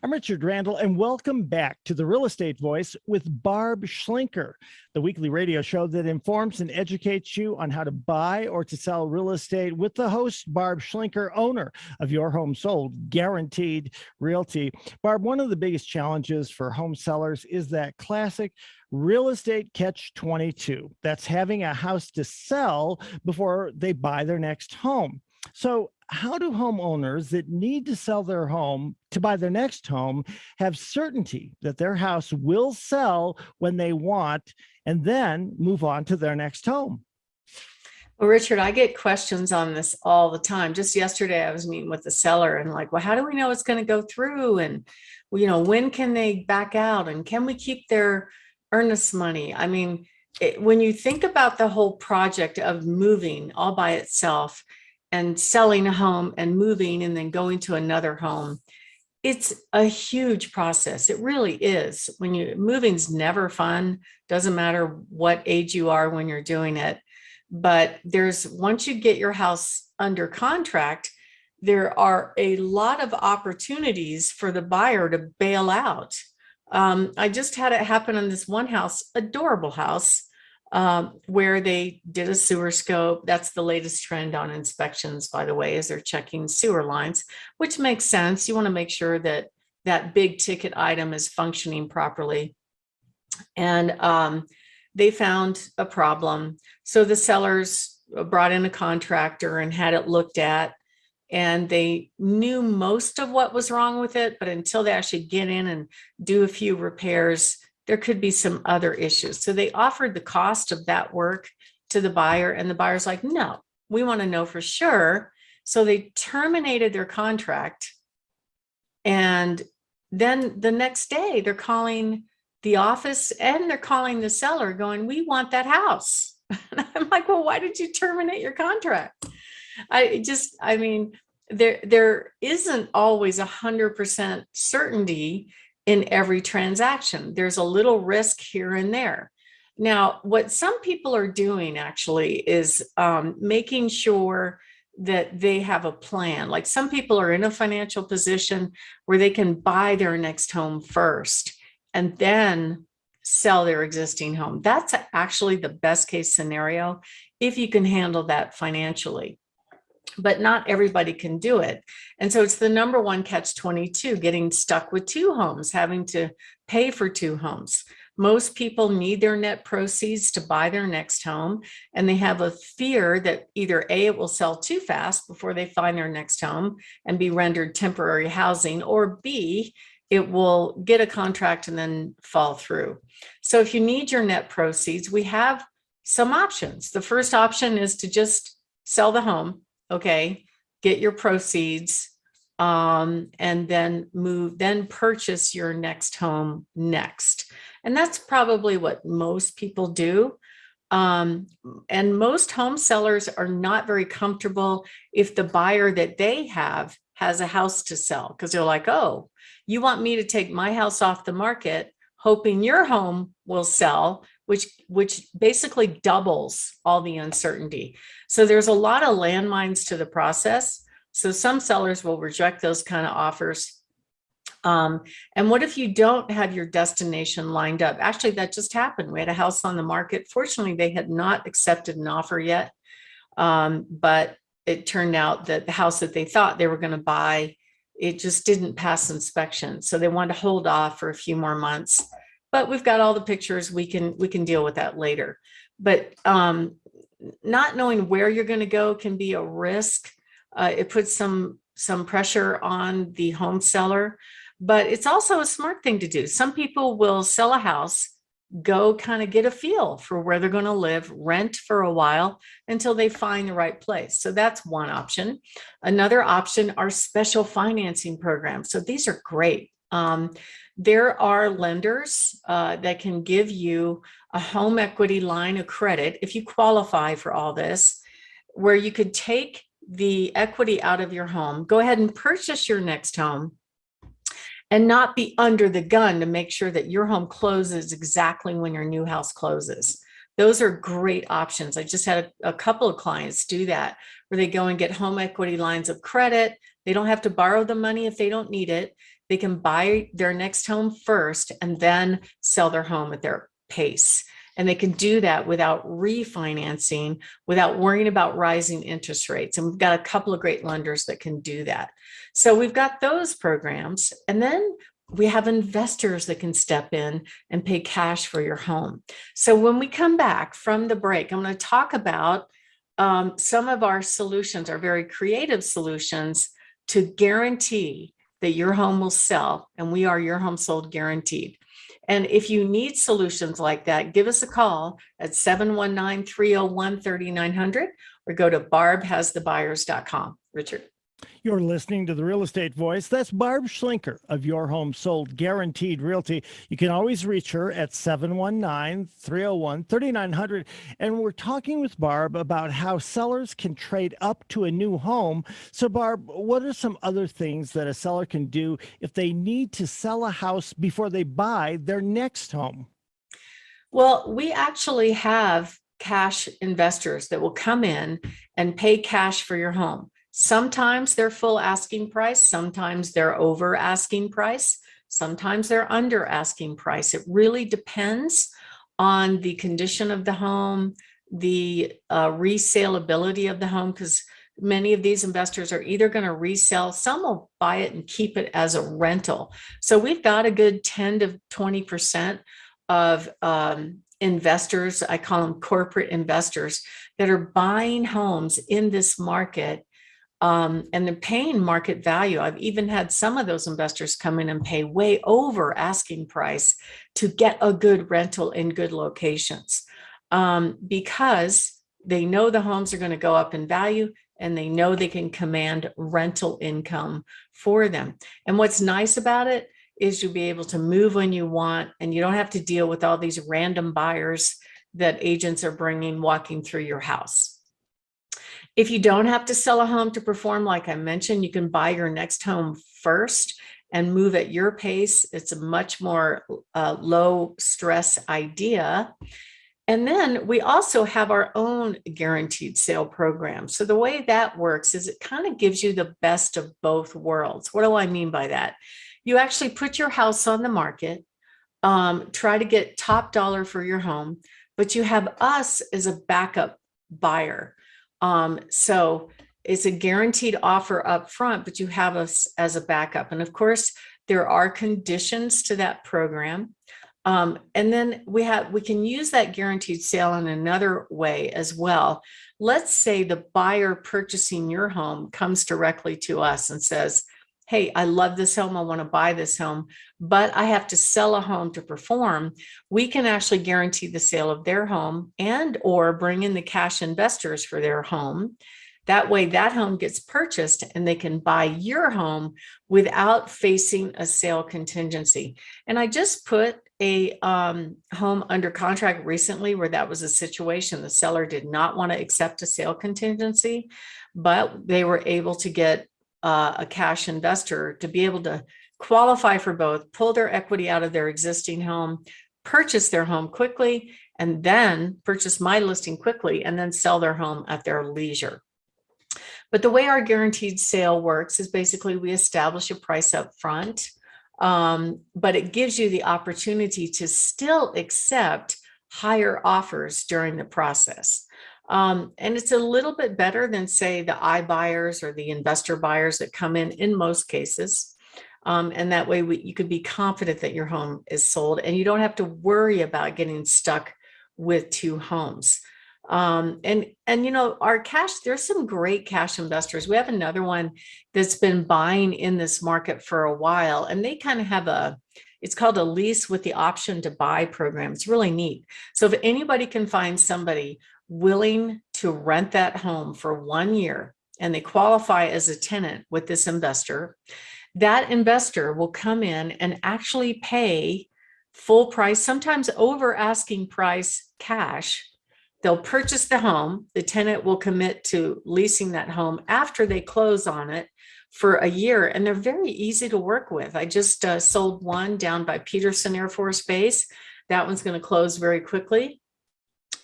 I'm Richard Randall, and welcome back to the Real Estate Voice with Barb Schlinker, the weekly radio show that informs and educates you on how to buy or to sell real estate with the host, Barb Schlinker, owner of Your Home Sold Guaranteed Realty. Barb, one of the biggest challenges for home sellers is that classic real estate catch-22. That's having a house to sell before they buy their next home. So how do homeowners that need to sell their home to buy their next home have certainty that their house will sell when they want and then move on to their next home? Well, Richard, I get questions on this all the time. Just yesterday, I was meeting with the seller and like, well, how do we know it's going to go through? And, when can they back out? And can we keep their earnest money? I mean, when you think about the whole project of moving all by itself, and selling a home and moving and then going to another home, it's a huge process. It really is. Moving's never fun. Doesn't matter what age you are when you're doing it. But once you get your house under contract, there are a lot of opportunities for the buyer to bail out. I just had it happen on this one house, adorable house, where they did a sewer scope. That's the latest trend on inspections, by the way, is they're checking sewer lines, which makes sense. You want to make sure that that big ticket item is functioning properly. And they found a problem. So the sellers brought in a contractor and had it looked at, and they knew most of what was wrong with it, but until they actually get in and do a few repairs, there could be some other issues. So they offered the cost of that work to the buyer, and the buyer's like, no, we want to know for sure. So they terminated their contract. And then the next day they're calling the office and they're calling the seller going, we want that house. And I'm like, well, why did you terminate your contract? There isn't always 100% certainty in every transaction. There's a little risk here and there. Now, what some people are doing actually is making sure that they have a plan. Like some people are in a financial position where they can buy their next home first and then sell their existing home. That's actually the best case scenario if you can handle that financially. But not everybody can do it. And so it's the number one catch-22, getting stuck with two homes, having to pay for two homes. Most people need their net proceeds to buy their next home, and they have a fear that either A, it will sell too fast before they find their next home and be rendered temporary housing, or B, it will get a contract and then fall through. So if you need your net proceeds, we have some options. The first option is to just sell the home. Okay, get your proceeds, and then purchase your next home next. And that's probably what most people do. And most home sellers are not very comfortable if the buyer that they have has a house to sell, because they're like, oh, you want me to take my house off the market, hoping your home will sell, which basically doubles all the uncertainty. So there's a lot of landmines to the process. So some sellers will reject those kind of offers. And what if you don't have your destination lined up? Actually, that just happened. We had a house on the market. Fortunately, they had not accepted an offer yet. But it turned out that the house that they thought they were going to buy, it just didn't pass inspection. So they wanted to hold off for a few more months. But we've got all the pictures. We can deal with that later. But not knowing where you're going to go can be a risk. It puts some pressure on the home seller, but it's also a smart thing to do. Some people will sell a house, go kind of get a feel for where they're going to live, rent for a while until they find the right place. So that's one option. Another option are special financing programs. So these are great. There are lenders that can give you a home equity line of credit if you qualify for all this, where you could take the equity out of your home, go ahead and purchase your next home, and not be under the gun to make sure that your home closes exactly when your new house closes. Those are great options. I just had a couple of clients do that, where they go and get home equity lines of credit. They don't have to borrow the money if they don't need it. they can buy their next home first and then sell their home at their pace. And they can do that without refinancing, without worrying about rising interest rates. And we've got a couple of great lenders that can do that. So we've got those programs. And then we have investors that can step in and pay cash for your home. So when we come back from the break, I'm going to talk about some of our solutions, our very creative solutions to guarantee that your home will sell. And we are Your Home Sold Guaranteed. And if you need solutions like that, give us a call at 719-301-3900 or go to barbhasthebuyers.com. Richard. You're listening to The Real Estate Voice. That's Barb Schlinker of Your Home Sold Guaranteed Realty. You can always reach her at 719-301-3900. And we're talking with Barb about how sellers can trade up to a new home. So, Barb, what are some other things that a seller can do if they need to sell a house before they buy their next home? Well, we actually have cash investors that will come in and pay cash for your home. Sometimes they're full asking price. Sometimes they're over asking price. Sometimes they're under asking price. It really depends on the condition of the home, the resaleability of the home, because many of these investors are either going to resell, some will buy it and keep it as a rental. So we've got a good 10 to 20% of investors, I call them corporate investors, that are buying homes in this market. And they're paying market value. I've even had some of those investors come in and pay way over asking price to get a good rental in good locations, because they know the homes are going to go up in value and they know they can command rental income for them. And what's nice about it is you'll be able to move when you want, and you don't have to deal with all these random buyers that agents are bringing walking through your house. If you don't have to sell a home to perform, like I mentioned, you can buy your next home first and move at your pace. It's a much more low stress idea. And then we also have our own guaranteed sale program. So the way that works is it kind of gives you the best of both worlds. What do I mean by that? You actually put your house on the market, try to get top dollar for your home, but you have us as a backup buyer. So it's a guaranteed offer up front, but you have us as a backup. And of course, there are conditions to that program. And then we can use that guaranteed sale in another way as well. Let's say the buyer purchasing your home comes directly to us and says, hey, I love this home. I want to buy this home, but I have to sell a home to perform. We can actually guarantee the sale of their home and or bring in the cash investors for their home. That way that home gets purchased and they can buy your home without facing a sale contingency. And I just put a home under contract recently where that was a situation. The seller did not want to accept a sale contingency, but they were able to get a cash investor to be able to qualify for both, pull their equity out of their existing home, purchase their home quickly, and then purchase my listing quickly, and then sell their home at their leisure. But the way our guaranteed sale works is basically we establish a price up front, but it gives you the opportunity to still accept higher offers during the process. And it's a little bit better than, say, the iBuyers or the investor buyers that come in most cases. And that way you could be confident that your home is sold and you don't have to worry about getting stuck with two homes. And you know, our cash, there's some great cash investors. We have another one that's been buying in this market for a while, and they kind of have it's called a lease with the option to buy program. It's really neat. So if anybody can find somebody willing to rent that home for 1 year and they qualify as a tenant with this investor, that investor will come in and actually pay full price, sometimes over asking price cash. They'll purchase the home. The tenant will commit to leasing that home after they close on it for a year. And they're very easy to work with. I just sold one down by Peterson Air Force Base. That one's going to close very quickly.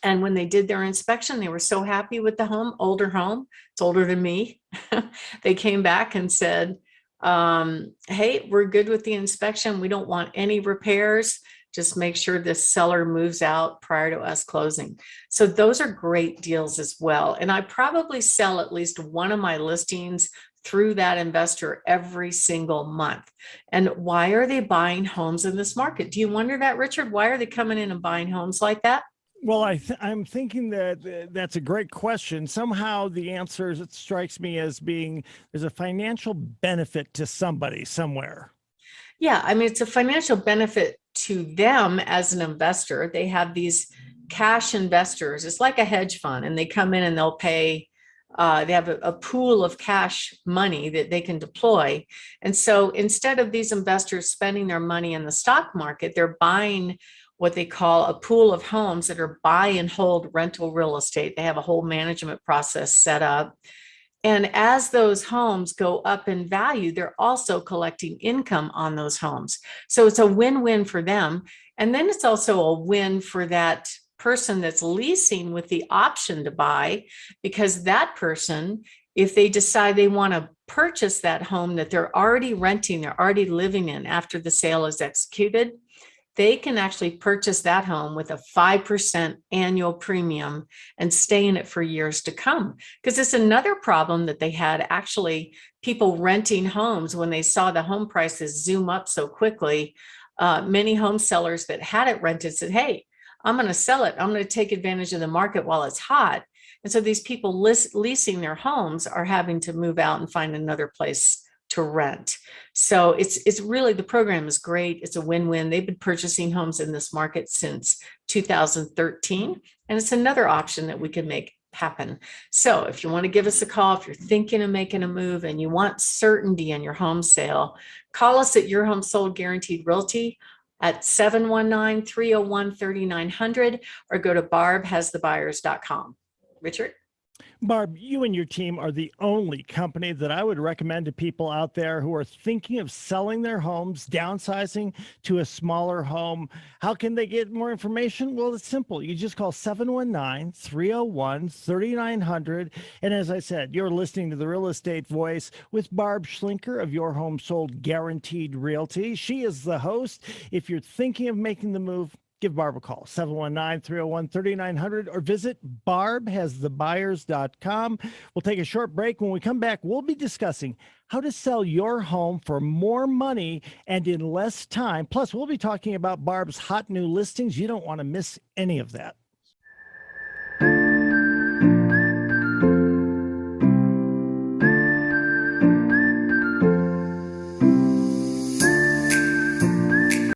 And when they did their inspection, they were so happy with the home, older home. It's older than me. They came back and said, Hey, we're good with the inspection. We don't want any repairs. Just make sure the seller moves out prior to us closing. So those are great deals as well. And I probably sell at least one of my listings through that investor every single month. And why are they buying homes in this market? Do you wonder that, Richard? Why are they coming in and buying homes like that? Well, I'm thinking that that's a great question. Somehow the answer it strikes me as being there's a financial benefit to somebody somewhere. Yeah, I mean, it's a financial benefit to them as an investor. They have these cash investors. It's like a hedge fund, and they come in and they'll pay. They have a pool of cash money that they can deploy. And so instead of these investors spending their money in the stock market, they're buying what they call a pool of homes that are buy and hold rental real estate. They have a whole management process set up. And as those homes go up in value, they're also collecting income on those homes. So it's a win-win for them. And then it's also a win for that person that's leasing with the option to buy, because that person, if they decide they want to purchase that home that they're already renting, they're already living in after the sale is executed, they can actually purchase that home with a 5% annual premium and stay in it for years to come. Because it's another problem that they had, actually, people renting homes when they saw the home prices zoom up so quickly. Many home sellers that had it rented said, hey, I'm going to sell it. I'm going to take advantage of the market while it's hot. And so these people leasing their homes are having to move out and find another place to rent. So it's really, the program is great. It's a win-win. They've been purchasing homes in this market since 2013, and it's another option that we can make happen. So if you want to give us a call, if you're thinking of making a move and you want certainty in your home sale, call us at Your Home Sold Guaranteed Realty at 719-301-3900 or go to barbhasthebuyers.com. Richard? Barb, you and your team are the only company that I would recommend to people out there who are thinking of selling their homes, downsizing to a smaller home. How can they get more information? Well, it's simple. You just call 719-301-3900. And as I said, you're listening to The Real Estate Voice with Barb Schlinker of Your Home Sold Guaranteed Realty. She is the host. If you're thinking of making the move, give Barb a call, 719-301-3900, or visit barbhasthebuyers.com. We'll take a short break. When we come back, we'll be discussing how to sell your home for more money and in less time. Plus, we'll be talking about Barb's hot new listings. You don't want to miss any of that.